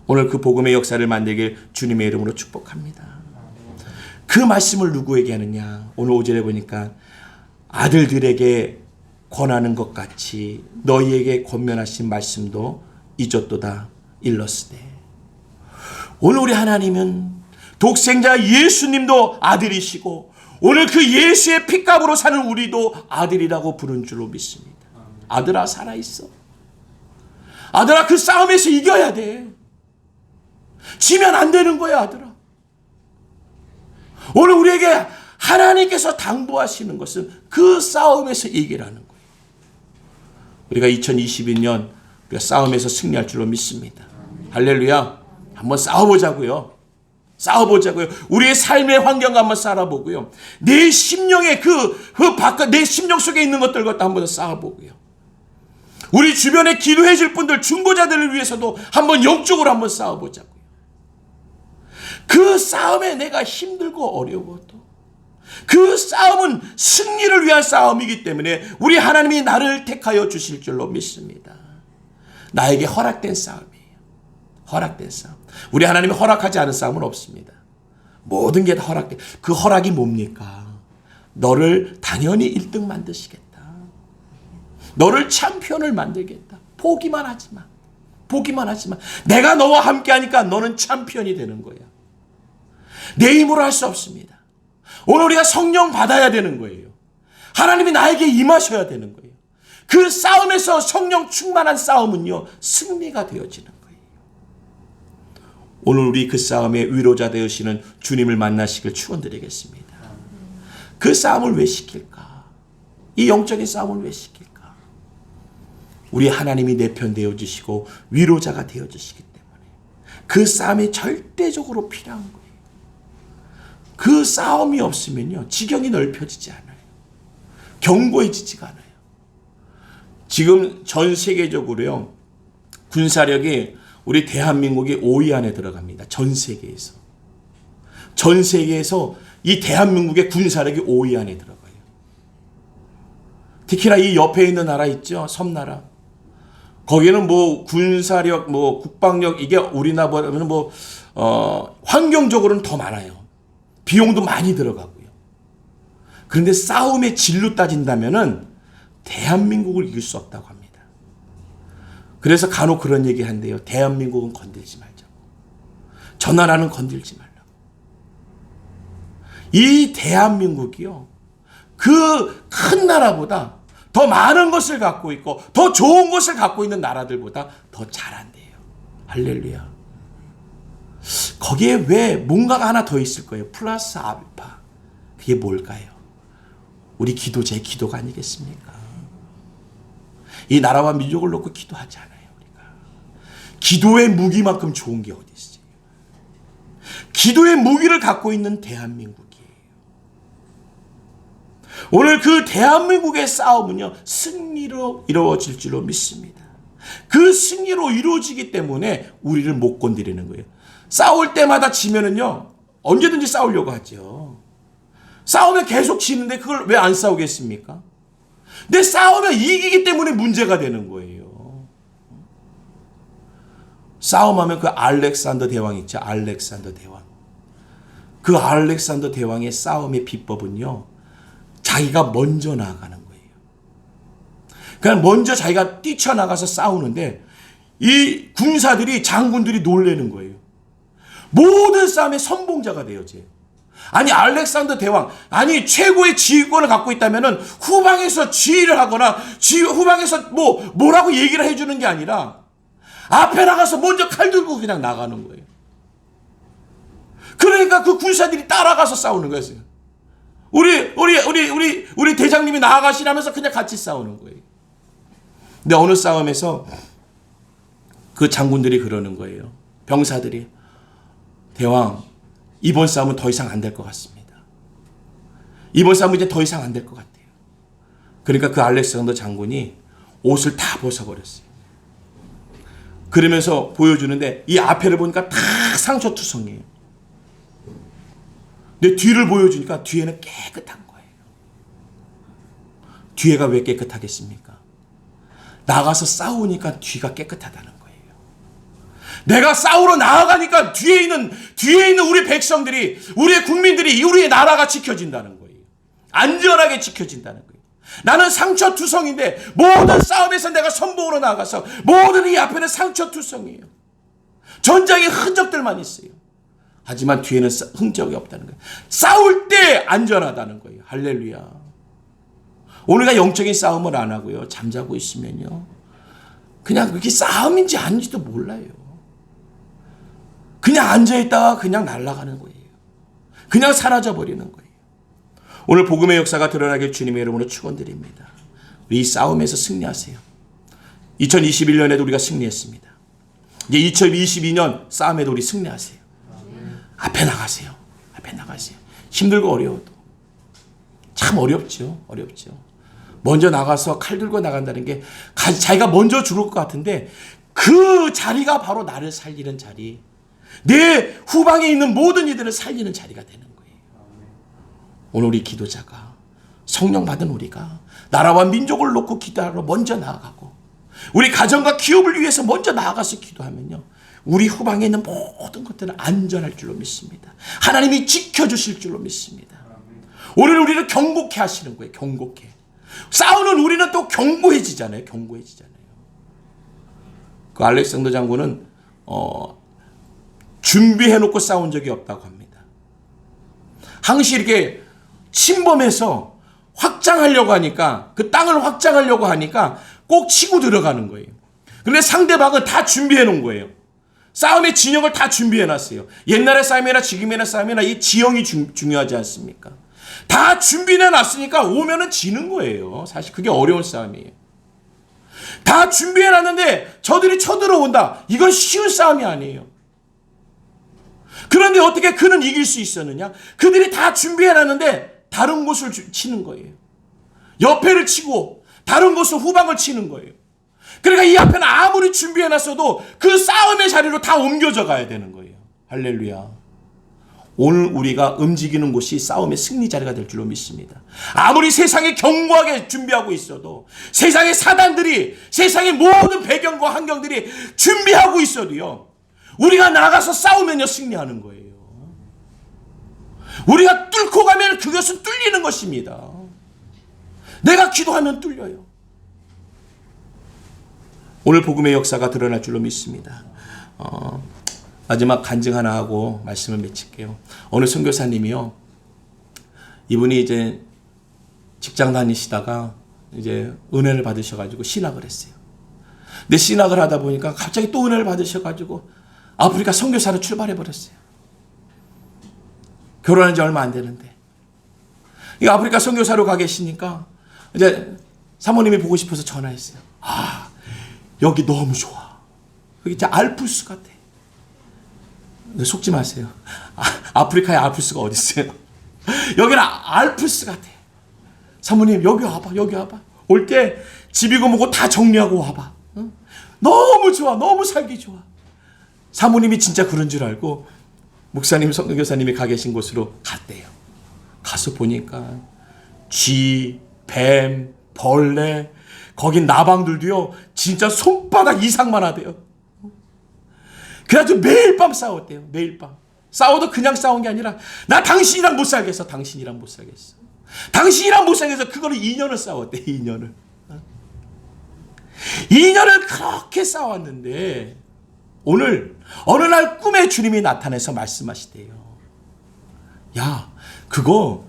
오늘 그 복음의 역사를 만들길 주님의 이름으로 축복합니다. 그 말씀을 누구에게 하느냐? 오늘 5절에 보니까 아들들에게 권하는 것 같이 너희에게 권면하신 말씀도 잊었도다 일렀으되. 오늘 우리 하나님은 독생자 예수님도 아들이시고, 오늘 그 예수의 핏값으로 사는 우리도 아들이라고 부른 줄로 믿습니다. 아들아, 살아있어. 아들아, 그 싸움에서 이겨야 돼. 지면 안 되는 거야, 아들아. 오늘 우리에게 하나님께서 당부하시는 것은 그 싸움에서 이기라는 거예요. 우리가 2022년 우리가 싸움에서 승리할 줄로 믿습니다. 할렐루야. 한번 싸워보자고요. 싸워보자고요. 우리의 삶의 환경과 한번 싸워보고요. 내 심령의 내 심령 속에 있는 것들과 한번 싸워보고요. 우리 주변에 기도해 줄 분들, 중보자들을 위해서도 한번 영적으로 한번 싸워보자고요. 그 싸움에 내가 힘들고 어려워도 그 싸움은 승리를 위한 싸움이기 때문에 우리 하나님이 나를 택하여 주실 줄로 믿습니다. 나에게 허락된 싸움이에요. 허락된 싸움. 우리 하나님이 허락하지 않은 싸움은 없습니다. 모든 게 다 허락돼. 그 허락이 뭡니까? 너를 당연히 1등 만드시겠다. 너를 챔피언을 만들겠다. 보기만 하지 마. 보기만 하지 마. 내가 너와 함께 하니까 너는 챔피언이 되는 거야. 내 힘으로 할 수 없습니다. 오늘 우리가 성령 받아야 되는 거예요. 하나님이 나에게 임하셔야 되는 거예요. 그 싸움에서 성령 충만한 싸움은요, 승리가 되어지는 거예요. 오늘 우리 그 싸움의 위로자 되시는 주님을 만나시길 축원드리겠습니다. 그 싸움을 왜 시킬까? 이 영적인 싸움을 왜 시킬까? 우리 하나님이 내 편 되어주시고 위로자가 되어주시기 때문에 그 싸움이 절대적으로 필요한 거예요. 그 싸움이 없으면요, 지경이 넓혀지지 않아요. 견고해지지가 않아요. 지금 전 세계적으로요, 군사력이 우리 대한민국이 5위 안에 들어갑니다. 전 세계에서. 전 세계에서 이 대한민국의 군사력이 5위 안에 들어가요. 특히나 이 옆에 있는 나라 있죠? 섬나라. 거기는 뭐 군사력, 뭐 국방력, 이게 우리나라보다는 뭐 환경적으로는 더 많아요. 비용도 많이 들어가고요. 그런데 싸움의 질로 따진다면은 대한민국을 이길 수 없다고 합니다. 그래서 간혹 그런 얘기 한대요. 대한민국은 건들지 말자고. 저 나라는 건들지 말라고. 이 대한민국이요, 그 큰 나라보다 더 많은 것을 갖고 있고 더 좋은 것을 갖고 있는 나라들보다 더 잘한대요. 할렐루야. 거기에 왜 뭔가가 하나 더 있을 거예요. 플러스 알파. 그게 뭘까요? 우리 기도자의 기도가 아니겠습니까? 이 나라와 민족을 놓고 기도하지 않아요, 우리가. 기도의 무기만큼 좋은 게 어디 있어요? 기도의 무기를 갖고 있는 대한민국이에요. 오늘 그 대한민국의 싸움은요, 승리로 이루어질 줄로 믿습니다. 그 승리로 이루어지기 때문에 우리를 못 건드리는 거예요. 싸울 때마다 지면은요, 언제든지 싸우려고 하죠. 싸우면 계속 지는데 그걸 왜 안 싸우겠습니까? 근데 싸우면 이기기 때문에 문제가 되는 거예요. 싸움하면 그 알렉산더 대왕 있죠. 알렉산더 대왕. 그 알렉산더 대왕의 싸움의 비법은요, 자기가 먼저 나아가는 거예요. 그냥 먼저 자기가 뛰쳐나가서 싸우는데 이 군사들이, 장군들이 놀라는 거예요. 모든 싸움의 선봉자가 되어져요. 아니, 알렉산더 대왕, 아니 최고의 지휘권을 갖고 있다면은 후방에서 지휘를 하거나 후방에서 뭐라고 얘기를 해주는 게 아니라 앞에 나가서 먼저 칼 들고 그냥 나가는 거예요. 그러니까 그 군사들이 따라가서 싸우는 거였어요. 우리 대장님이 나아가시라면서 그냥 같이 싸우는 거예요. 근데 어느 싸움에서 그 장군들이 그러는 거예요. 병사들이, 대왕, 이번 싸움은 더 이상 안 될 것 같습니다. 이번 싸움은 이제 더 이상 안 될 것 같아요. 그러니까 그 알렉산더 장군이 옷을 다 벗어버렸어요. 그러면서 보여주는데 이 앞에를 보니까 다 상처투성이에요. 근데 뒤를 보여주니까 뒤에는 깨끗한 거예요. 뒤에가 왜 깨끗하겠습니까? 나가서 싸우니까 뒤가 깨끗하다는 거예요. 내가 싸우러 나아가니까 뒤에 있는 우리 백성들이, 우리의 국민들이, 우리의 나라가 지켜진다는 거예요. 안전하게 지켜진다는 거예요. 나는 상처투성인데 모든 싸움에서 내가 선봉으로 나가서 모든 이 앞에는 상처투성이에요. 전장의 흔적들만 있어요. 하지만 뒤에는 흔적이 없다는 거예요. 싸울 때 안전하다는 거예요. 할렐루야. 오늘가 영적인 싸움을 안 하고요, 잠자고 있으면요, 그냥 그게 싸움인지 아닌지도 몰라요. 그냥 앉아있다가 그냥 날아가는 거예요. 그냥 사라져버리는 거예요. 오늘 복음의 역사가 드러나길 주님의 이름으로 축원드립니다. 우리 이 싸움에서 승리하세요. 2021년에도 우리가 승리했습니다. 이제 2022년 싸움에도 우리 승리하세요. 앞에 나가세요. 앞에 나가세요. 힘들고 어려워도. 참 어렵죠. 어렵죠. 먼저 나가서 칼 들고 나간다는 게 자기가 먼저 죽을 것 같은데 그 자리가 바로 나를 살리는 자리, 내 후방에 있는 모든 이들을 살리는 자리가 되는 거예요. 오늘 우리 기도자가, 성령 받은 우리가 나라와 민족을 놓고 기도하러 먼저 나아가고 우리 가정과 기업을 위해서 먼저 나아가서 기도하면요, 우리 후방에 있는 모든 것들은 안전할 줄로 믿습니다. 하나님이 지켜주실 줄로 믿습니다. 오늘 우리를 경고케 하시는 거예요. 경고케. 싸우는 우리는 또 견고해지잖아요. 견고해지잖아요. 그 알렉산더 장군은 준비해놓고 싸운 적이 없다고 합니다. 항시 이렇게 침범해서 확장하려고 하니까, 그 땅을 확장하려고 하니까 꼭 치고 들어가는 거예요. 그런데 상대방은 다 준비해 놓은 거예요. 싸움의 진영을 다 준비해 놨어요. 옛날의 싸움이나 지금의 싸움이나 이 지형이 중요하지 않습니까? 다 준비해 놨으니까 오면은 지는 거예요. 사실 그게 어려운 싸움이에요. 다 준비해 놨는데 저들이 쳐들어온다. 이건 쉬운 싸움이 아니에요. 그런데 어떻게 그는 이길 수 있었느냐? 그들이 다 준비해 놨는데 다른 곳을 치는 거예요. 옆에를 치고 다른 곳을 후방을 치는 거예요. 그러니까 이 앞에는 아무리 준비해 놨어도 그 싸움의 자리로 다 옮겨져 가야 되는 거예요. 할렐루야. 오늘 우리가 움직이는 곳이 싸움의 승리 자리가 될 줄로 믿습니다. 아무리 세상에 견고하게 준비하고 있어도, 세상의 사단들이, 세상의 모든 배경과 환경들이 준비하고 있어도요, 우리가 나가서 싸우면요 승리하는 거예요. 우리가 뚫고 가면 그것은 뚫리는 것입니다. 내가 기도하면 뚫려요. 오늘 복음의 역사가 드러날 줄로 믿습니다. 마지막 간증 하나 하고 말씀을 맺힐게요. 어느 선교사님이요, 이분이 이제 직장 다니시다가 이제 은혜를 받으셔가지고 신학을 했어요. 근데 신학을 하다 보니까 갑자기 또 은혜를 받으셔가지고 아프리카 선교사로 출발해 버렸어요. 결혼한 지 얼마 안 되는데. 이 아프리카 선교사로 가 계시니까 이제 사모님이 보고 싶어서 전화했어요. 아, 여기 너무 좋아. 여기 진짜 알프스 같아. 속지 마세요. 아프리카에 알프스가 어디 있어요? 여기는 알프스 같아. 사모님 여기 와봐, 여기 와봐. 올 때 집이고 뭐고 다 정리하고 와봐. 응? 너무 좋아, 너무 살기 좋아. 사모님이 진짜 그런 줄 알고 목사님, 선교사님이 가 계신 곳으로 갔대요. 가서 보니까 쥐, 뱀, 벌레, 거긴 나방들도요 진짜 손바닥 이상만 하대요. 그래가지고 매일 밤 싸웠대요. 매일 밤. 싸워도 그냥 싸운 게 아니라 나 당신이랑 못 살겠어. 당신이랑 못 살겠어. 당신이랑 못 살겠어. 그거를 2년을 싸웠대. 2년을. 2년을 그렇게 싸웠는데 오늘 어느 날 꿈에 주님이 나타나서 말씀하시대요. 야, 그거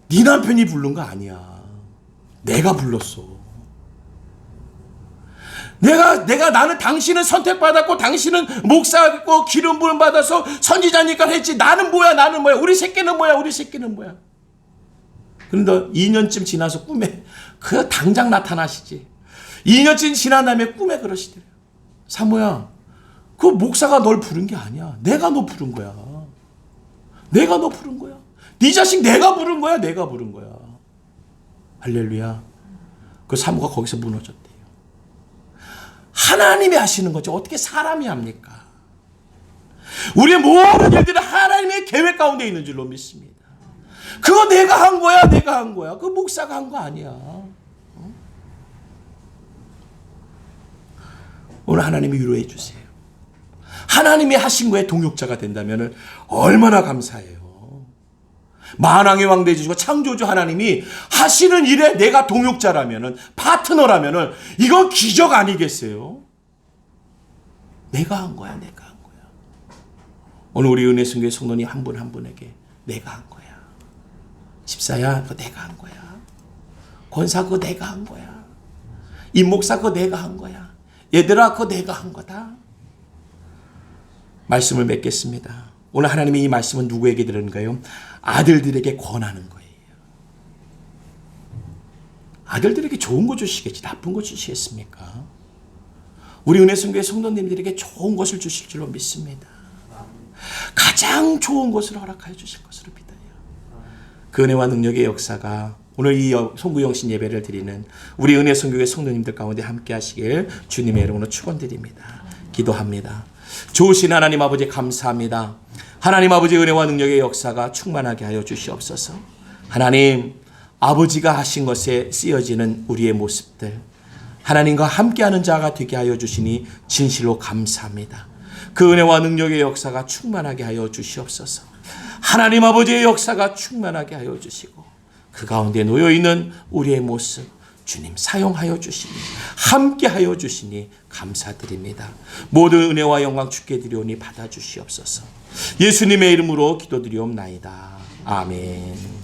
네 남편이 부른 거 아니야. 내가 불렀어. 나는 당신은 선택받았고 당신은 목사고 기름 부음 받아서 선지자니까 했지. 나는 뭐야. 우리 새끼는 뭐야. 그런데 2년쯤 지나서 꿈에 그 당장 나타나시지. 2년쯤 지난 다음에 꿈에 그러시더래요. 사모야, 그 목사가 널 부른 게 아니야. 내가 너 부른 거야. 내가 너 부른 거야. 네 자식 내가 부른 거야. 할렐루야. 그 사모가 거기서 무너졌대요. 하나님이 하시는 거죠. 어떻게 사람이 합니까? 우리의 모든 일들은 하나님의 계획 가운데 있는 줄로 믿습니다. 그거 내가 한 거야. 그 목사가 한 거 아니야. 오늘 하나님이 위로해 주세요. 하나님이 하신 거에 동역자가 된다면 얼마나 감사해요. 만왕의 왕 되시고 창조주 하나님이 하시는 일에 내가 동역자라면, 파트너라면 이건 기적 아니겠어요? 내가 한 거야. 오늘 우리 은혜순교회 성도님 한 분 한 분에게 내가 한 거야. 집사야, 그거 내가 한 거야. 권사, 그거 내가 한 거야. 임목사, 그거 내가 한 거야. 얘들아, 그거 내가 한 거다. 말씀을 맺겠습니다. 오늘 하나님이 이 말씀은 누구에게 들었는가요? 아들들에게 권하는 거예요. 아들들에게 좋은 거 주시겠지 나쁜 거 주시겠습니까? 우리 은혜순교회 성도님들에게 좋은 것을 주실 줄로 믿습니다. 가장 좋은 것을 허락하여 주실 것으로 믿어요. 그 은혜와 능력의 역사가 오늘 이 송구영신 예배를 드리는 우리 은혜성교회 성도님들 가운데 함께 하시길 주님의 이름으로 축원드립니다. 기도합니다. 좋으신 하나님 아버지 감사합니다. 하나님 아버지 은혜와 능력의 역사가 충만하게 하여 주시옵소서. 하나님 아버지가 하신 것에 쓰여지는 우리의 모습들, 하나님과 함께하는 자가 되게 하여 주시니 진실로 감사합니다. 그 은혜와 능력의 역사가 충만하게 하여 주시옵소서. 하나님 아버지의 역사가 충만하게 하여 주시고 그 가운데 놓여있는 우리의 모습 주님 사용하여 주시니 함께하여 주시니 감사드립니다. 모든 은혜와 영광 주께 드리오니 받아주시옵소서. 예수님의 이름으로 기도드리옵나이다. 아멘.